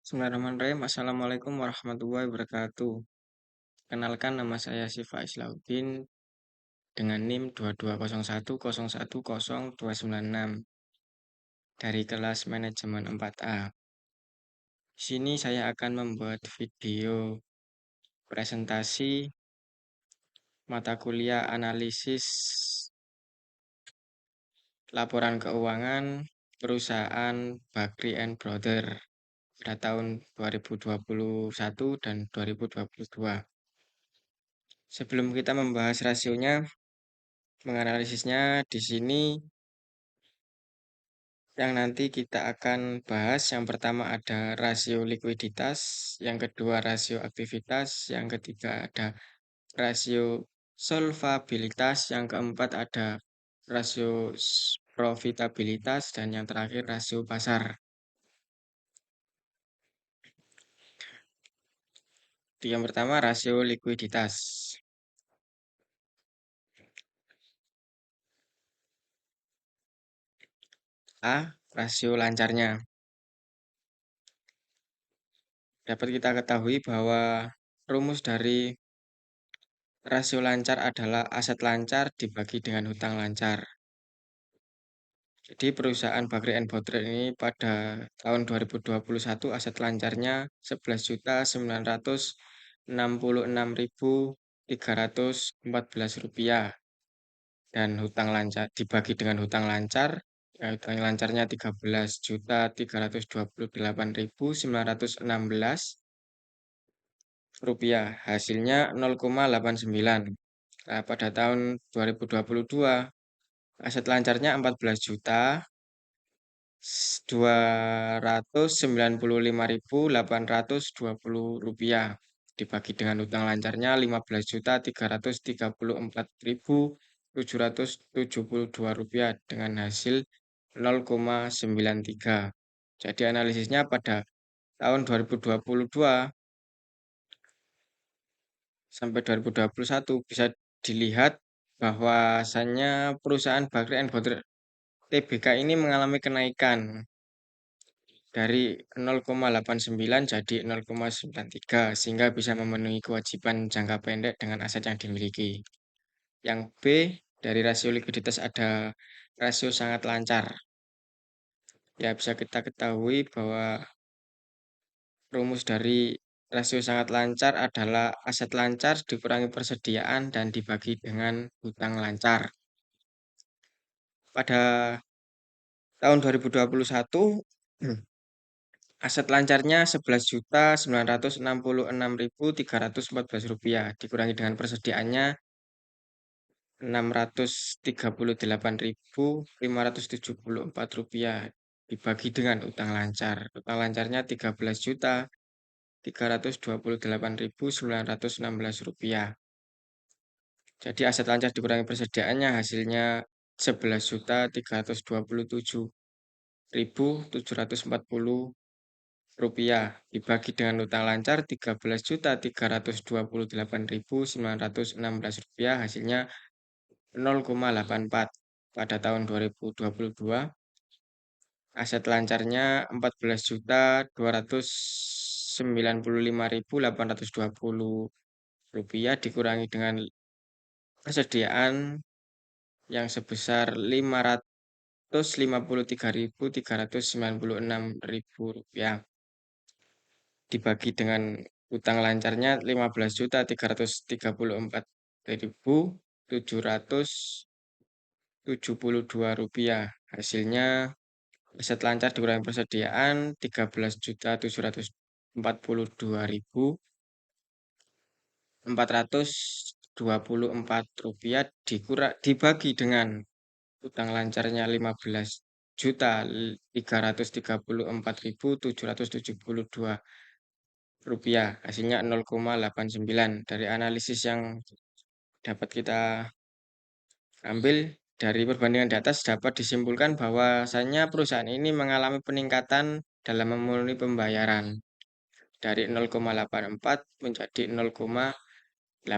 Bismillahirrahmanirrahim. Assalamualaikum warahmatullahi wabarakatuh. Kenalkan, nama saya Sifa Islauddin dengan NIM 2201010296 dari kelas manajemen 4A. Di sini saya akan membuat video presentasi mata kuliah analisis laporan keuangan perusahaan Bakri and Brother pada tahun 2021 dan 2022. Sebelum kita membahas rasionya, menganalisisnya di sini yang nanti kita akan bahas, yang pertama ada rasio likuiditas, yang kedua rasio aktivitas, yang ketiga ada rasio solvabilitas, yang keempat ada rasio profitabilitas, dan yang terakhir rasio pasar. Yang pertama rasio likuiditas. A. Rasio lancarnya. Dapat kita ketahui bahwa rumus dari rasio lancar adalah aset lancar dibagi dengan hutang lancar. Jadi perusahaan Bakri and Brother ini pada tahun 2021 aset lancarnya 11.966.314 rupiah, dan hutang lancar dibagi dengan hutang lancar, hutang lancarnya 13.328.916 rupiah, hasilnya 0,89. Nah, pada tahun 2022 aset lancarnya 14.295.820 rupiah, dibagi dengan hutang lancarnya 15.334.772 rupiah dengan hasil 0,93. Jadi analisisnya pada tahun 2022 sampai 2021 bisa dilihat bahwasannya perusahaan Bakri and Brother TBK ini mengalami kenaikan dari 0,89 jadi 0,93 sehingga bisa memenuhi kewajiban jangka pendek dengan aset yang dimiliki. Yang B, dari rasio likuiditas ada rasio sangat lancar. Ya, bisa kita ketahui bahwa rumus dari rasio sangat lancar adalah aset lancar dikurangi persediaan dan dibagi dengan hutang lancar. Pada tahun 2021 aset lancarnya 11.966.314 rupiah dikurangi dengan persediaannya 638.574 rupiah dibagi dengan utang lancar. Utang lancarnya 13.328.916 rupiah. Jadi aset lancar dikurangi persediaannya hasilnya 11.327.740 rupiah dibagi dengan utang lancar 13.328.916 rupiah, hasilnya 0,84. Pada tahun 2022 aset lancarnya 14.295.820 rupiah dikurangi dengan persediaan yang sebesar 553.396 rupiah dibagi dengan utang lancarnya 15.334.772 rupiah. Hasilnya aset lancar dikurangi persediaan 13.742.424 rupiah dibagi dengan utang lancarnya 15.334.772 rupiah, hasilnya 0,89. Dari analisis yang dapat kita ambil dari perbandingan di atas dapat disimpulkan bahwasannya perusahaan ini mengalami peningkatan dalam memenuhi pembayaran dari 0,84 menjadi 0,89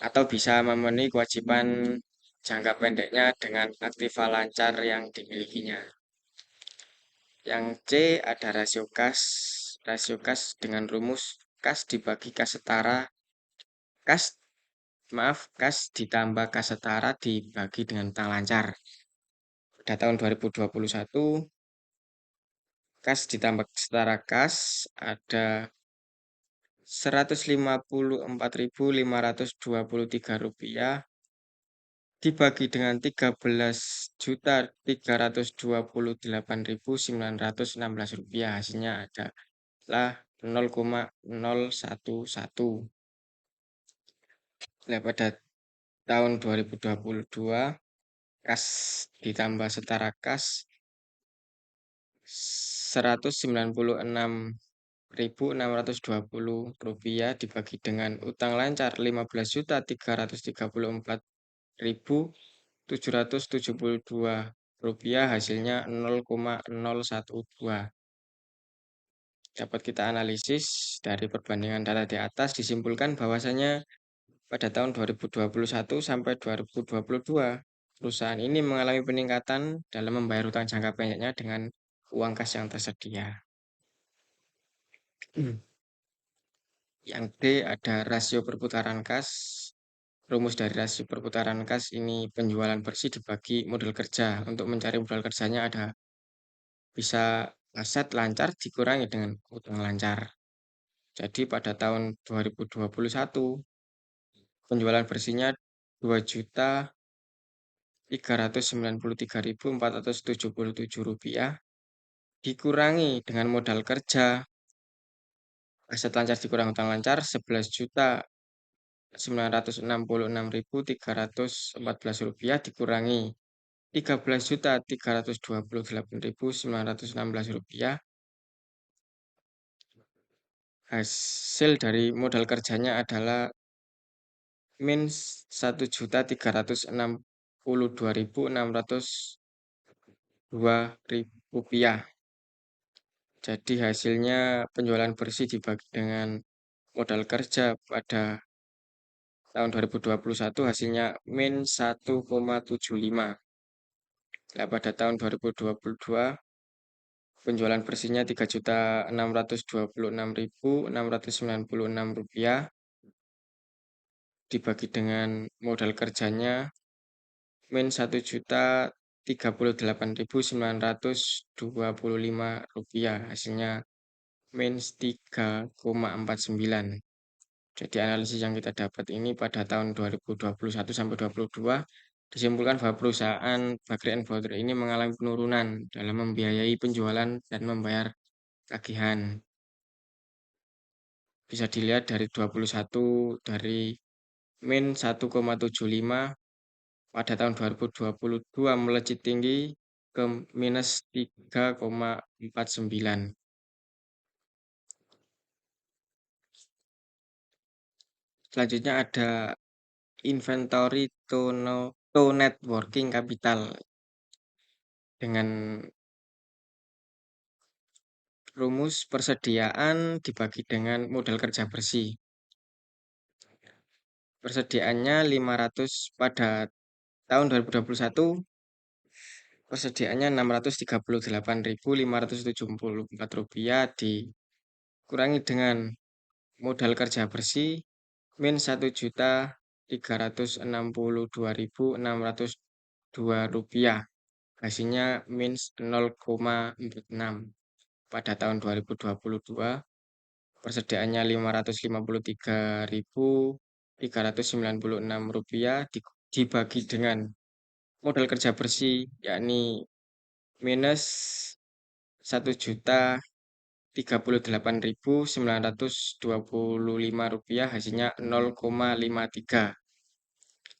atau bisa memenuhi kewajiban jangka pendeknya dengan aktiva lancar yang dimilikinya. Yang C ada rasio kas. Rasio kas dengan rumus kas dibagi kas setara. Kas, maaf, kas ditambah kas setara dibagi dengan utang lancar. Pada tahun 2021, kas ditambah setara kas ada Rp154.523 dibagi dengan 13.328.916 rupiah. Hasilnya adalah 0,011. Nah, pada tahun 2022, kas ditambah setara kas Rp196.620 dibagi dengan utang lancar Rp15.334.772, hasilnya 0,012. Dapat kita analisis dari perbandingan data di atas, disimpulkan bahwasanya pada tahun 2021 sampai 2022, perusahaan ini mengalami peningkatan dalam membayar utang jangka pendeknya dengan uang kas yang tersedia. Yang D ada rasio perputaran kas. Rumus dari rasio perputaran kas ini penjualan bersih dibagi modal kerja. Untuk mencari modal kerjanya ada bisa aset lancar dikurangi dengan utang lancar. Jadi pada tahun 2021 penjualan bersihnya Rp2.393.477 dikurangi dengan modal kerja aset lancar dikurangi utang lancar Rp11.966.314 dikurangi Rp13.328.916. Hasil dari modal kerjanya adalah min Rp1.362.602. Jadi hasilnya penjualan bersih dibagi dengan modal kerja pada tahun 2021 hasilnya min 1,75. Nah, pada tahun 2022 penjualan bersihnya Rp3.626.696 dibagi dengan modal kerjanya min Rp1.038.925, hasilnya min 3,49. Jadi analisis yang kita dapat ini pada tahun 2021 sampai 2022 disimpulkan bahwa perusahaan Bakery and Bottler ini mengalami penurunan dalam membiayai penjualan dan membayar tagihan. Bisa dilihat dari 21 dari min 1,75 pada tahun 2022 melejit tinggi ke minus 3,49. Selanjutnya ada inventory to net working capital dengan rumus persediaan dibagi dengan modal kerja bersih. Persediaannya 500 pada tahun 2021 persediaannya Rp638.574 dikurangi dengan modal kerja bersih min Rp1.362.602. Hasilnya min 0,46. Pada tahun 2022 persediaannya Rp553.396 dibagi dengan modal kerja bersih yakni minus Rp1.038.925, hasilnya 0,53.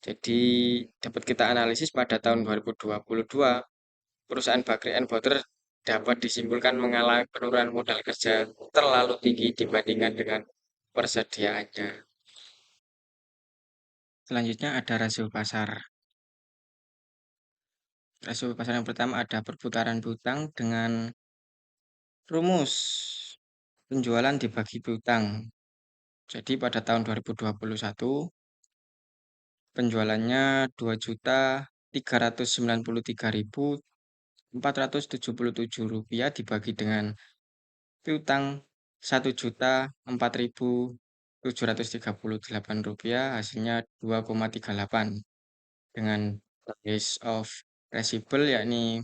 Jadi dapat kita analisis pada tahun 2022 perusahaan Bakery and Bottler dapat disimpulkan mengalami penurunan modal kerja terlalu tinggi dibandingkan dengan persediaannya. Selanjutnya ada rasio pasar. Rasio pasar yang pertama ada perputaran piutang dengan rumus penjualan dibagi piutang. Jadi pada tahun 2021 penjualannya Rp2.393.000 Rp477 dibagi dengan piutang Rp1.004.738 hasilnya 2,38 dengan days of receivable yakni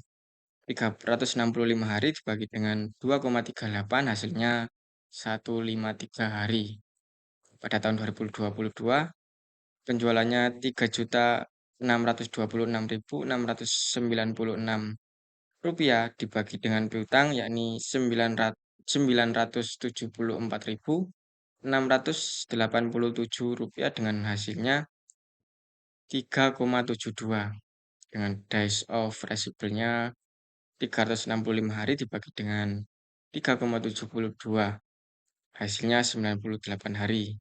365 hari dibagi dengan 2,38 hasilnya 153 hari. Pada tahun 2022 penjualannya Rp3.626.696 dibagi dengan piutang yakni Rp994.687 dengan hasilnya 3,72 dengan days of receivable-nya 365 hari dibagi dengan 3,72 hasilnya 98 hari.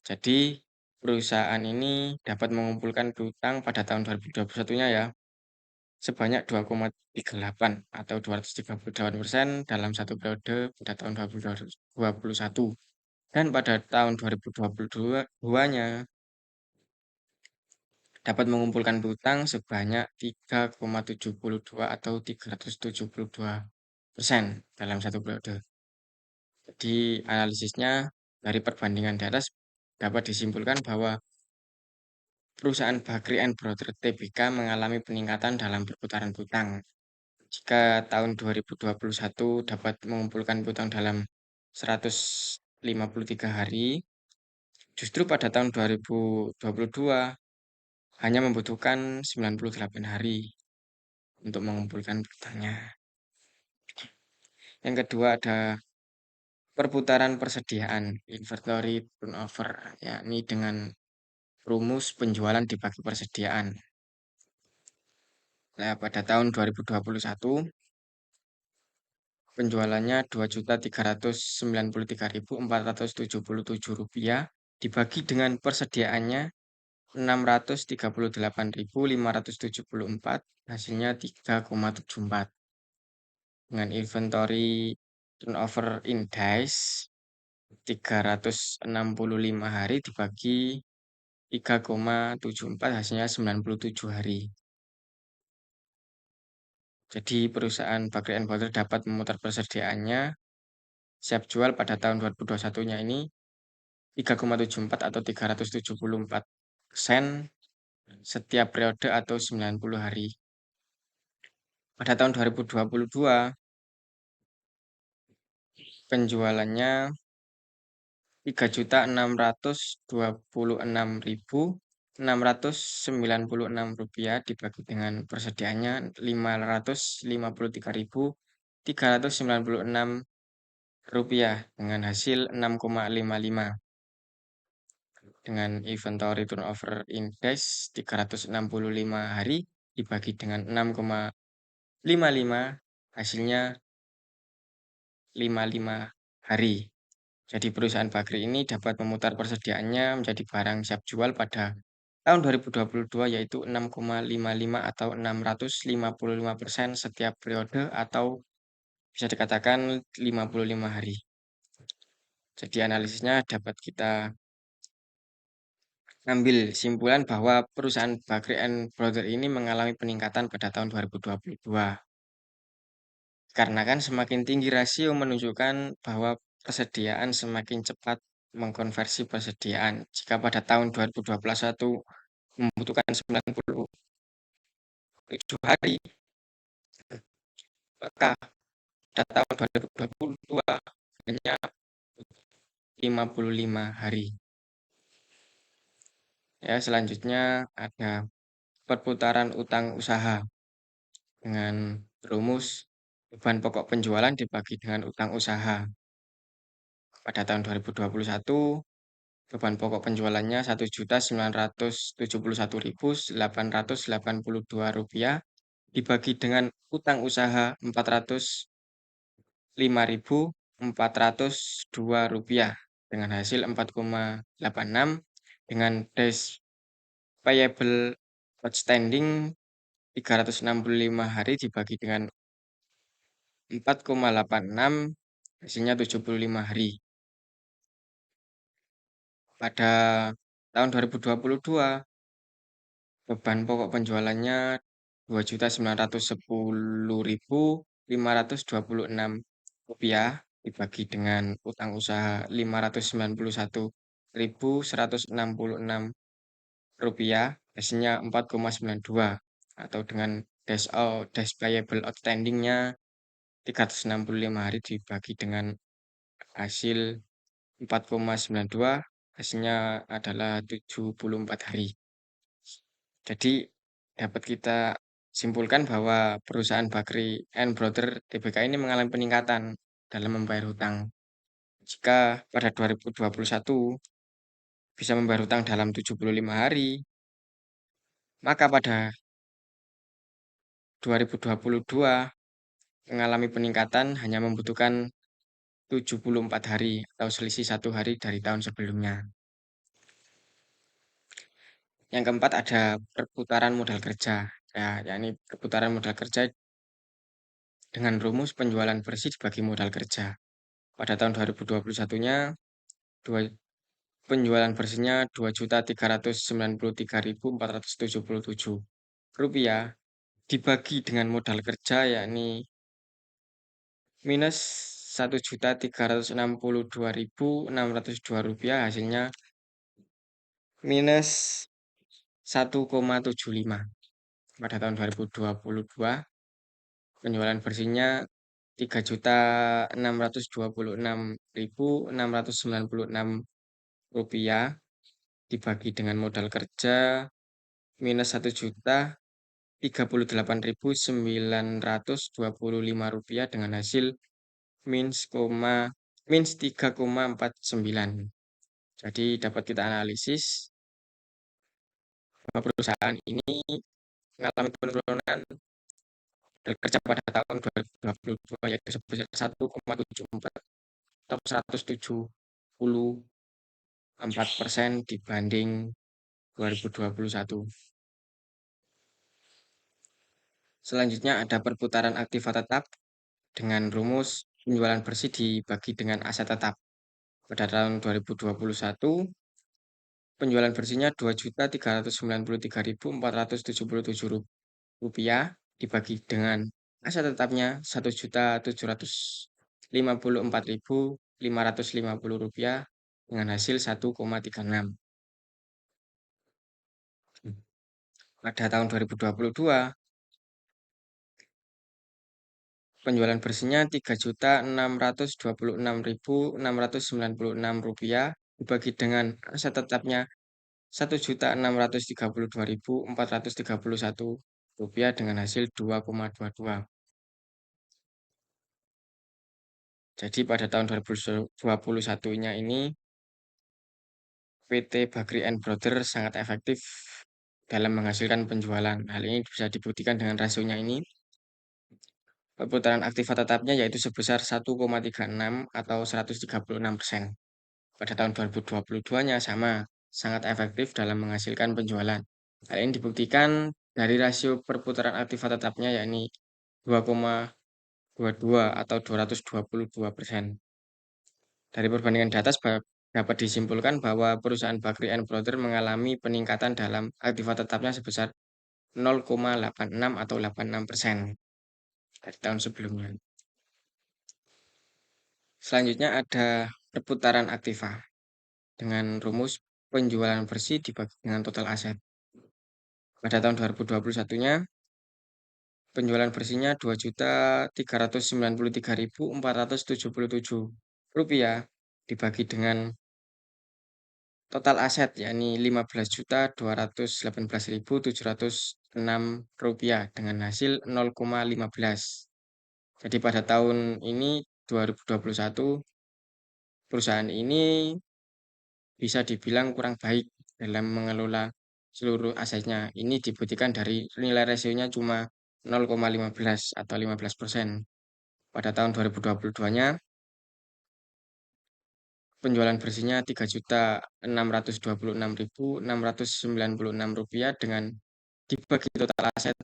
Jadi perusahaan ini dapat mengumpulkan piutang pada tahun 2021-nya ya sebanyak 2,38 atau 238% dalam satu periode pada tahun 2021. Dan pada tahun 2022-nya dapat mengumpulkan piutang sebanyak 3,72 atau 372% dalam satu periode. Jadi analisisnya dari perbandingan di atas dapat disimpulkan bahwa perusahaan Bakri and Brothers Tbk mengalami peningkatan dalam perputaran piutang. Jika tahun 2021 dapat mengumpulkan piutang dalam 153 hari, justru pada tahun 2022 hanya membutuhkan 98 hari untuk mengumpulkan piutangnya. Yang kedua ada perputaran persediaan, inventory turnover, yakni dengan rumus penjualan dibagi persediaan. Nah, pada tahun 2021 penjualannya Rp2.393.477 dibagi dengan persediaannya Rp638.574 hasilnya 3,74 dengan inventory turnover in days 365 hari dibagi 3,74 hasilnya 97 hari. Jadi perusahaan Bakri and Brothers dapat memutar persediaannya siap jual pada tahun 2021-nya ini 3,74 atau 374% setiap periode atau 90 hari. Pada tahun 2022 penjualannya Rp3.626.696 dibagi dengan persediaannya Rp553.396 dengan hasil 6,55 dengan inventory turnover index 365 hari dibagi dengan 6,55 hasilnya 55 hari. Jadi perusahaan Bakri ini dapat memutar persediaannya menjadi barang siap jual pada tahun 2022 yaitu 6,55 atau 655% setiap periode atau bisa dikatakan 55 hari. Jadi analisisnya dapat kita ambil simpulan bahwa perusahaan Bakri and Brothers ini mengalami peningkatan pada tahun 2022. Karena kan semakin tinggi rasio menunjukkan bahwa persediaan semakin cepat mengkonversi persediaan. Jika pada tahun 2021 membutuhkan 97 hari, maka pada tahun 2022 hanya 55 hari. Ya, selanjutnya ada perputaran utang usaha dengan rumus beban pokok penjualan dibagi dengan utang usaha. Pada tahun 2021 beban pokok penjualannya Rp1.971.882 dibagi dengan utang usaha Rp405.402 dengan hasil 4,86 dengan days payable outstanding 365 hari dibagi dengan 4,86 hasilnya 75 hari. Pada tahun 2022 beban pokok penjualannya Rp2.910.526 dibagi dengan utang usaha Rp591.166, hasilnya 4,92, atau dengan days payable outstanding-nya 365 hari dibagi dengan hasil 4,92, hasilnya adalah 74 hari. Jadi dapat kita simpulkan bahwa perusahaan Bakri and Brother Tbk ini mengalami peningkatan dalam membayar hutang. Jika pada 2021 bisa membayar hutang dalam 75 hari, maka pada 2022 mengalami peningkatan hanya membutuhkan 74 hari atau selisih 1 hari dari tahun sebelumnya. Yang keempat ada perputaran modal kerja. Ya, yakni perputaran modal kerja dengan rumus penjualan bersih dibagi modal kerja. Pada tahun 2021-nya, penjualan bersihnya Rp2.393.477 dibagi dengan modal kerja yakni minus Rp1.362.602, hasilnya minus 1,75. Pada tahun 2022 penjualan bersihnya Rp3.626.696 dibagi dengan modal kerja minus Rp1.038.925 dengan hasil minus 3,49. Jadi dapat kita analisis bahwa perusahaan ini mengalami penurunan modal kerja pada tahun 2022 yaitu sebesar 1,74 atau 174% dibanding 2021. Selanjutnya ada perputaran aktiva tetap dengan rumus penjualan bersih dibagi dengan aset tetap. Pada tahun 2021 penjualan bersihnya Rp2.393.477 dibagi dengan aset tetapnya Rp1.754.550 dengan hasil 1,36. Pada tahun 2022 penjualan bersihnya Rp3.626.696 dibagi dengan aset tetapnya Rp1.632.431 dengan hasil 2,22. Jadi pada tahun 2021-nya ini PT Bakri and Brother sangat efektif dalam menghasilkan penjualan. Hal ini bisa dibuktikan dengan rasionya ini. Perputaran aktiva tetapnya yaitu sebesar 1,36 atau 136%. Pada tahun 2022-nya sama, sangat efektif dalam menghasilkan penjualan. Hal ini dibuktikan dari rasio perputaran aktiva tetapnya yakni 2,22 atau 222%. Dari perbandingan data dapat disimpulkan bahwa perusahaan Bakri and Brother mengalami peningkatan dalam aktiva tetapnya sebesar 0,86 atau 86% dari tahun sebelumnya. Selanjutnya ada perputaran aktiva dengan rumus penjualan bersih dibagi dengan total aset. Pada tahun 2021-nya penjualan bersihnya Rp2.393.477 dibagi dengan total aset yakni Rp15.218.706 dengan hasil 0,15. Jadi pada tahun ini 2021 perusahaan ini bisa dibilang kurang baik dalam mengelola seluruh asetnya. Ini dibuktikan dari nilai rasionya cuma 0,15 atau 15%. Pada tahun 2022-nya penjualan bersihnya Rp3.626.696 dengan dibagi total aset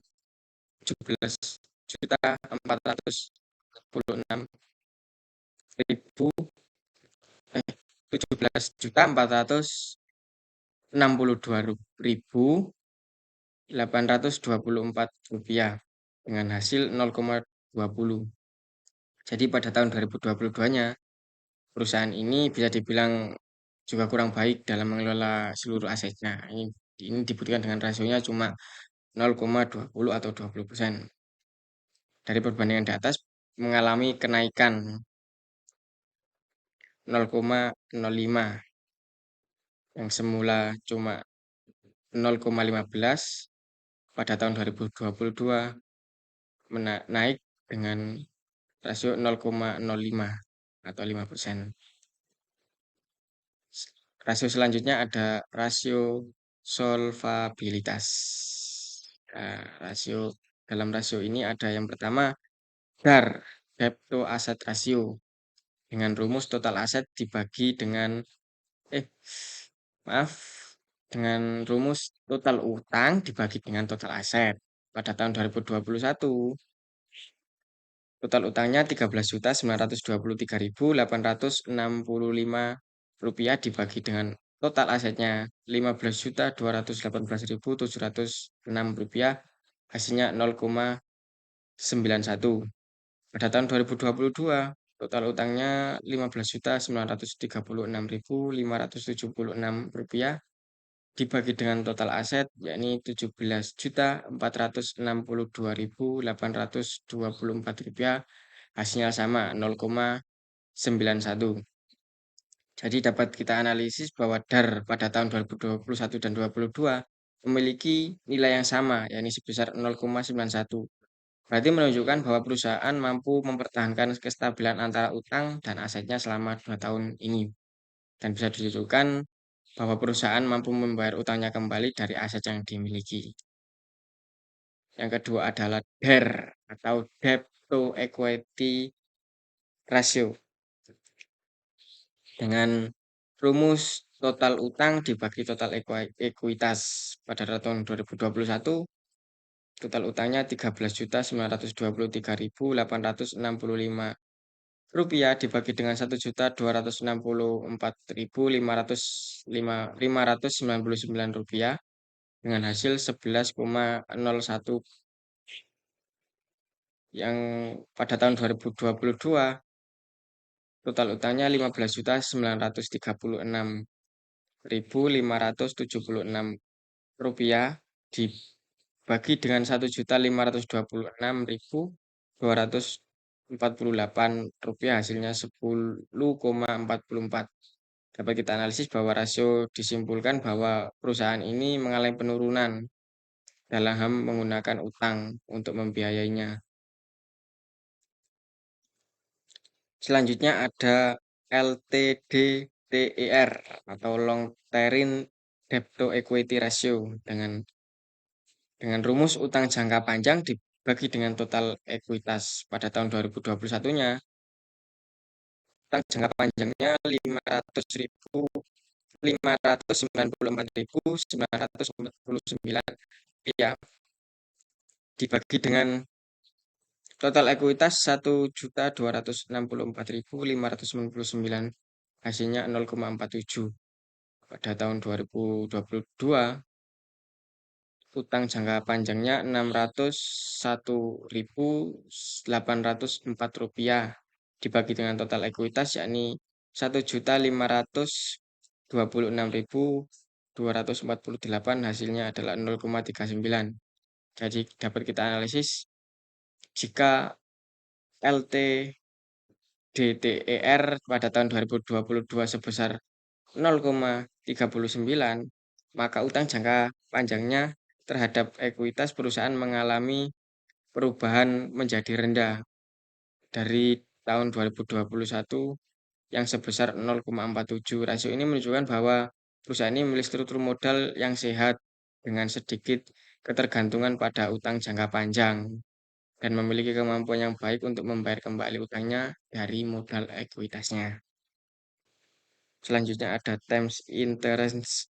Rp17.462.000 Rp824 dengan hasil 0,20. Jadi pada tahun 2022-nya, perusahaan ini bisa dibilang juga kurang baik dalam mengelola seluruh asetnya. Ini dibuktikan dengan rasionya cuma 0,20 atau 20%. Dari perbandingan di atas mengalami kenaikan 0,05 yang semula cuma 0,15 pada tahun 2022 naik dengan rasio 0,05 atau 5%. Rasio selanjutnya ada rasio solvabilitas. Nah, dalam rasio ini ada yang pertama DAR, Debt to Asset Ratio, dengan rumus total aset dibagi dengan eh maaf dengan rumus total utang dibagi dengan total aset. Pada tahun 2021 total utangnya Rp13.923.865 dibagi dengan total asetnya Rp15.218.706, hasilnya 0,91. Pada tahun 2022 total utangnya Rp15.936.576 dibagi dengan total aset yakni Rp17.462.824, hasilnya sama 0,91. Jadi dapat kita analisis bahwa DAR pada tahun 2021 dan 2022 memiliki nilai yang sama yakni sebesar 0,91. Berarti menunjukkan bahwa perusahaan mampu mempertahankan kestabilan antara utang dan asetnya selama 2 tahun ini. Dan bisa ditunjukkan bahwa perusahaan mampu membayar utangnya kembali dari aset yang dimiliki. Yang kedua adalah DER atau Debt to Equity Ratio. Dengan rumus total utang dibagi total ekuitas. Pada tahun 2021, total utangnya Rp13.923.865 dibagi dengan Rp1.264.599 dengan hasil 11,01, yang pada tahun 2022 total utangnya Rp15.936.576 dibagi dengan Rp1.526.248, hasilnya 10,44. Dapat kita analisis bahwa rasio disimpulkan bahwa perusahaan ini mengalami penurunan dalam hal menggunakan utang untuk membiayainya. Selanjutnya ada LTDTER atau Long Term Debt to Equity Ratio, dengan rumus utang jangka panjang dibagi dengan total ekuitas. Pada tahun 2021-nya utang jangka panjangnya Rp594.949 dibagi dengan total ekuitas Rp1.264.599, hasilnya 0,47. Pada tahun 2022 utang jangka panjangnya Rp601.804 dibagi dengan total ekuitas yakni Rp1.526.248, hasilnya adalah 0,39. Jadi dapat kita analisis jika LTDTER pada tahun 2022 sebesar 0,39, maka utang jangka panjangnya terhadap ekuitas perusahaan mengalami perubahan menjadi rendah dari tahun 2021 yang sebesar 0,47. Rasio ini menunjukkan bahwa perusahaan ini memiliki struktur modal yang sehat dengan sedikit ketergantungan pada utang jangka panjang dan memiliki kemampuan yang baik untuk membayar kembali utangnya dari modal ekuitasnya. Selanjutnya ada times interest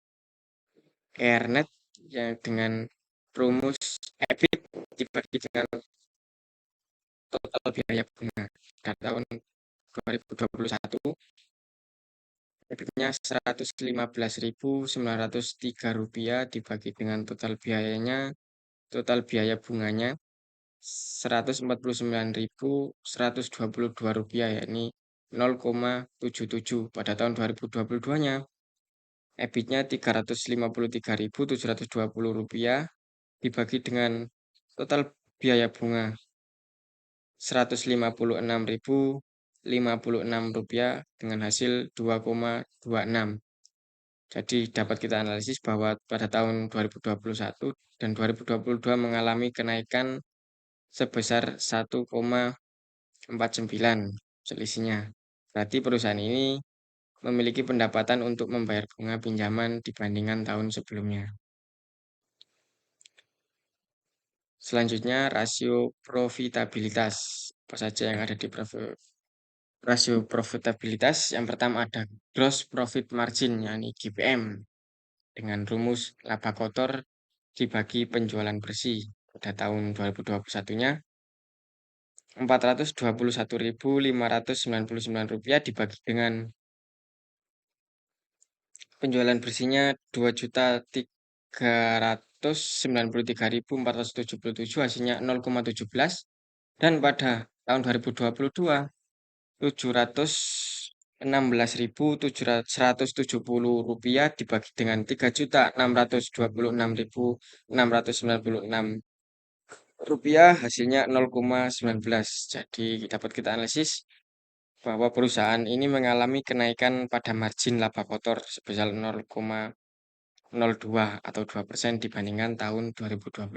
earned yang dengan rumus EBIT dibagi dengan total biaya bunga. Pada tahun 2021 EBIT-nya Rp115.903 dibagi dengan total biaya bunganya Rp149.122, yakni 0,77. Pada tahun 2022-nya, EBIT-nya Rp353.720 dibagi dengan total biaya bunga Rp156.056 dengan hasil 2,26. Jadi dapat kita analisis bahwa pada tahun 2021 dan 2022 mengalami kenaikan sebesar 1,49 selisihnya. Berarti perusahaan ini memiliki pendapatan untuk membayar bunga pinjaman dibandingkan tahun sebelumnya. Selanjutnya, rasio profitabilitas. Apa saja yang ada di rasio profitabilitas? Yang pertama ada gross profit margin, yakni GPM, dengan rumus laba kotor dibagi penjualan bersih. Pada tahun 2021-nya, Rp421.599 dibagi dengan penjualan bersihnya 2.393.477, hasilnya 0,17. Dan pada tahun 2022, Rp716.170 dibagi dengan 3.626.696 rupiah, hasilnya 0,19. Jadi dapat kita analisis bahwa perusahaan ini mengalami kenaikan pada margin laba kotor sebesar 0,02 atau 2% dibandingkan tahun 2021.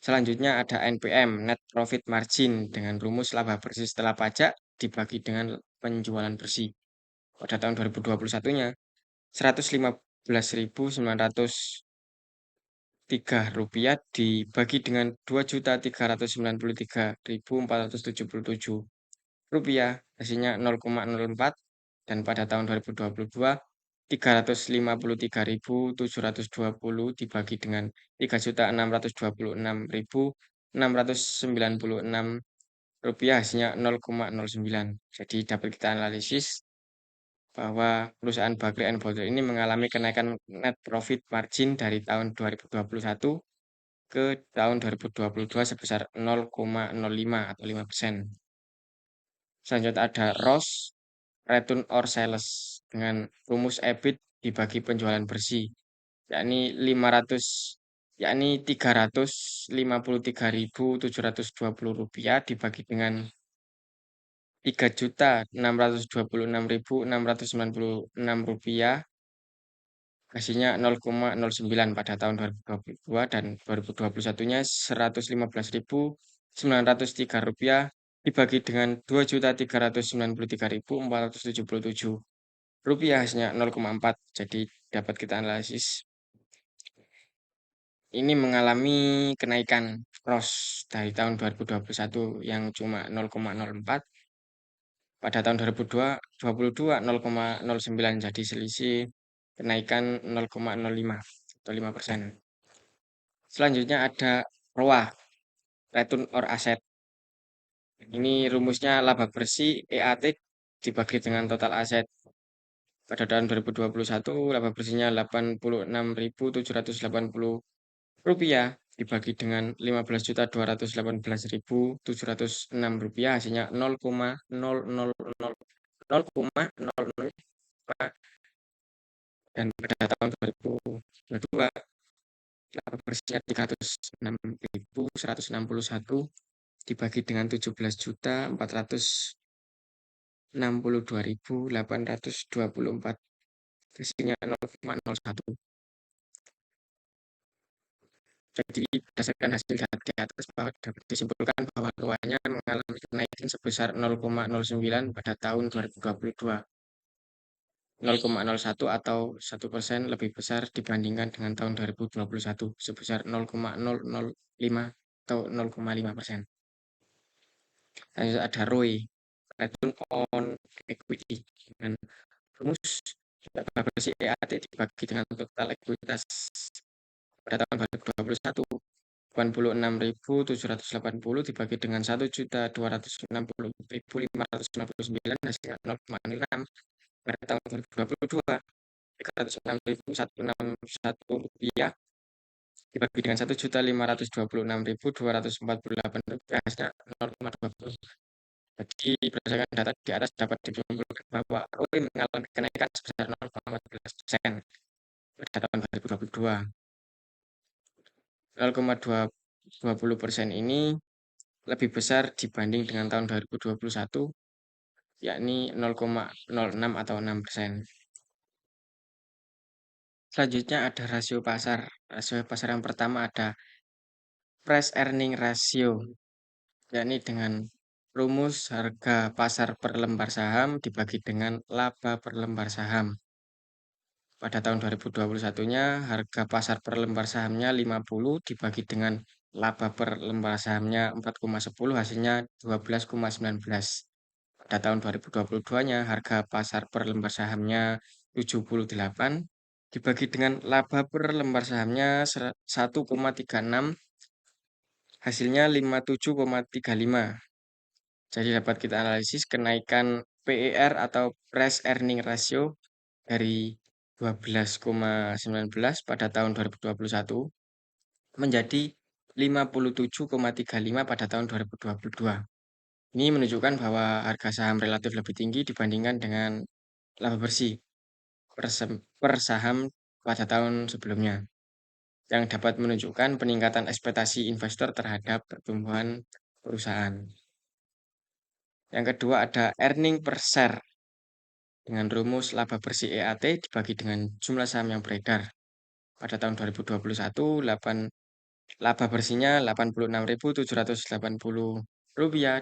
Selanjutnya ada NPM, Net Profit Margin, dengan rumus laba bersih setelah pajak dibagi dengan penjualan bersih. Pada tahun 2021-nya, Rp115.903 dibagi dengan Rp2.393.477, hasilnya 0,04. Dan pada tahun 2022, Rp353.720 dibagi dengan Rp3.626.696, hasilnya 0,09. Jadi dapat kita analisis bahwa perusahaan Bakery and Bottler ini mengalami kenaikan net profit margin dari tahun 2021 ke tahun 2022 sebesar 0,05 atau 5%. Selanjutnya ada ROS, Return or Sales, dengan rumus EBIT dibagi penjualan bersih, yakni 353.720 rupiah dibagi dengan Rp3.626.696, hasilnya 0,09 pada tahun 2022, dan 2021-nya Rp115.903 dibagi dengan Rp2.393.477, hasilnya 0,4. Jadi dapat kita analisis ini mengalami kenaikan ROS dari tahun 2021 yang cuma 0,04, pada tahun 2022 0,09, jadi selisih kenaikan 0,05 atau 5%. Selanjutnya ada ROA, Return or Asset. Ini rumusnya laba bersih EAT dibagi dengan total aset. Pada tahun 2021, laba bersihnya Rp86.780 dibagi dengan Rp15.218.706, hasilnya 0,0005. Dan pada tahun 2022, laba bersihnya Rp306.161 dibagi dengan Rp17.462.824, hasilnya 0,01. Jadi berdasarkan hasil data di atas dapat disimpulkan bahwa ROA-nya mengalami kenaikan sebesar 0,09 pada tahun 2022. 0,01 atau 1% lebih besar dibandingkan dengan tahun 2021 sebesar 0,005 atau 0,5%. Lanjut ada ROE, Return on Equity, dengan rumus laba bersih EAT dibagi dengan total ekuitas. Pada tahun 2021, Rp86.780 dibagi dengan Rp1.260.599, hasilnya 0,6. pada tahun 2022, Rp306.161 dibagi dengan 1.526.248 rupiah, hasilnya 0,20. Jadi berdasarkan data di atas dapat disimpulkan bahwa ROE mengalami kenaikan sebesar 0,14% pada tahun 2022. 0,20% ini lebih besar dibanding dengan tahun 2021, yakni 0,06 atau 6%. Selanjutnya ada rasio pasar. Rasio pasar yang pertama ada price earning ratio, yakni dengan rumus harga pasar per lembar saham dibagi dengan laba per lembar saham. Pada tahun 2021-nya harga pasar per lembar sahamnya 50 dibagi dengan laba per lembar sahamnya 4,10, hasilnya 12,19. Pada tahun 2022-nya harga pasar per lembar sahamnya 78 dibagi dengan laba per lembar sahamnya 1,36, hasilnya 57,35. Jadi dapat kita analisis kenaikan PER atau Price Earning Ratio dari 12,19 pada tahun 2021 menjadi 57,35 pada tahun 2022. Ini menunjukkan bahwa harga saham relatif lebih tinggi dibandingkan dengan laba bersih per saham pada tahun sebelumnya, yang dapat menunjukkan peningkatan ekspektasi investor terhadap pertumbuhan perusahaan. Yang kedua ada earning per share dengan rumus laba bersih EAT dibagi dengan jumlah saham yang beredar. Pada tahun 2021, laba bersihnya Rp86.780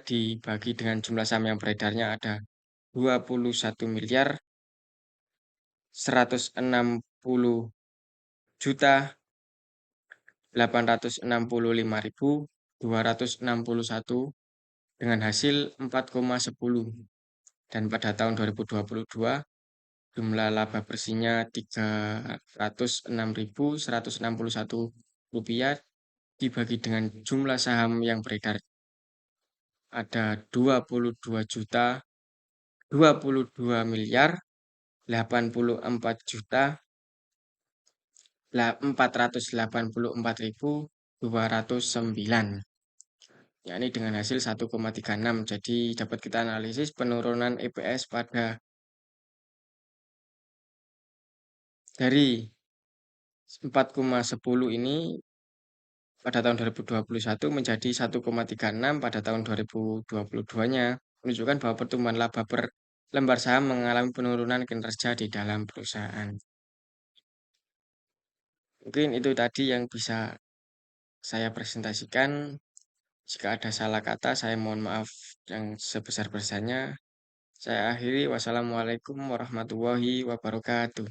dibagi dengan jumlah saham yang beredarnya ada 21.160.865.261 dengan hasil 4,10. Dan pada tahun 2022 jumlah laba bersihnya Rp306.161 dibagi dengan jumlah saham yang beredar ada 22,484.209, yakni dengan hasil 1,36. Jadi dapat kita analisis penurunan EPS dari 4,10 ini pada tahun 2021 menjadi 1,36 pada tahun 2022-nya, menunjukkan bahwa pertumbuhan laba per lembar saham mengalami penurunan kinerja di dalam perusahaan. Mungkin itu tadi yang bisa saya presentasikan. Jika ada salah kata, saya mohon maaf yang sebesar-besarnya. Saya akhiri. Wassalamualaikum warahmatullahi wabarakatuh.